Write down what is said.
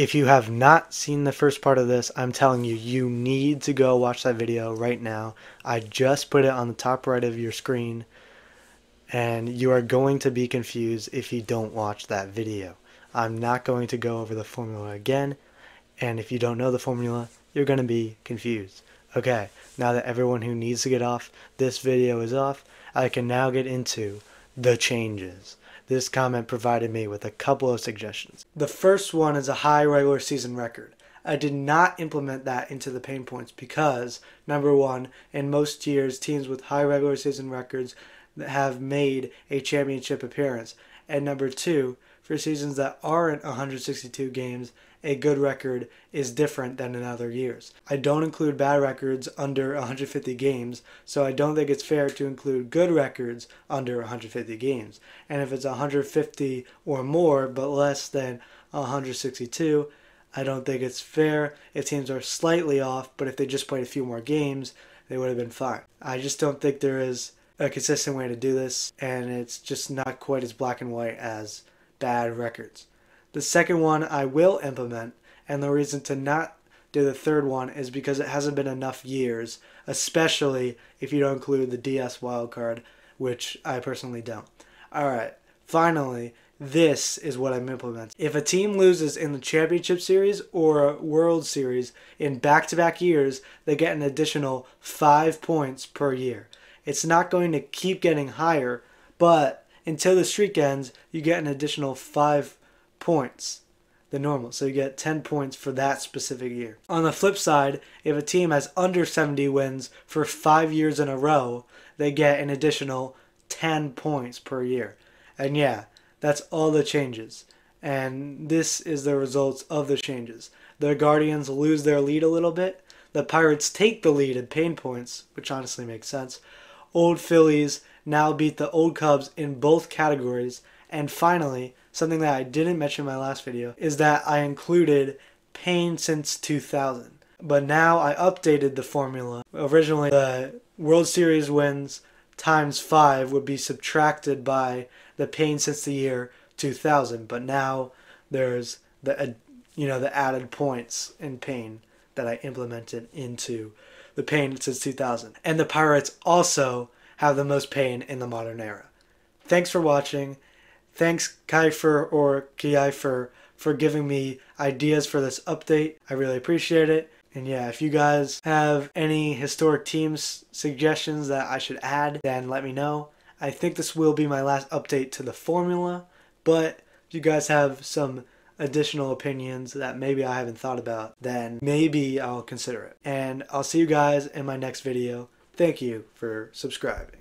If you have not seen the first part of this, I'm telling you, you need to go watch that video right now. I just put it on the top right of your screen, and you are going to be confused if you don't watch that video. I'm not going to go over the formula again, and if you don't know the formula, you're going to be confused. Okay, now that everyone who needs to get off this video is off, I can now get into the changes. This comment provided me with a couple of suggestions. The first one is a high regular season record. I did not implement that into the pain points because, number one, in most years, teams with high regular season records have made a championship appearance. And number two, for seasons that aren't 162 games, a good record is different than in other years. I don't include bad records under 150 games, so I don't think it's fair to include good records under 150 games. And if it's 150 or more, but less than 162, I don't think it's fair. If teams are slightly off, but if they just played a few more games, they would have been fine. I just don't think there is a consistent way to do this, and it's just not quite as black and white as bad records. The second one I will implement, and the reason to not do the third one is because it hasn't been enough years, especially if you don't include the DS wildcard, which I personally don't. Alright, finally, this is what I'm implementing. If a team loses in the Championship Series or World Series in back-to-back years, they get an additional 5 points per year. It's not going to keep getting higher, but until the streak ends, you get an additional 5 points than normal. So you get 10 points for that specific year. On the flip side, if a team has under 70 wins for 5 years in a row, they get an additional 10 points per year. And yeah, that's all the changes. And this is the results of the changes. The Guardians lose their lead a little bit. The Pirates take the lead in pain points, which honestly makes sense. Old Phillies now beat the old Cubs in both categories. And finally, something that I didn't mention in my last video is that I included pain since 2000. But now I updated the formula. Originally, the World Series wins times 5 would be subtracted by the pain since the year 2000. But now there's the added points in pain that I implemented into the pain since 2000. And the Pirates also have the most pain in the modern era. Thanks for watching. Thanks Kiefer or Kiefer for giving me ideas for this update. I really appreciate it. And yeah, if you guys have any historic teams suggestions that I should add, then let me know. I think this will be my last update to the formula, but if you guys have some additional opinions that maybe I haven't thought about, then maybe I'll consider it. And I'll see you guys in my next video. Thank you for subscribing.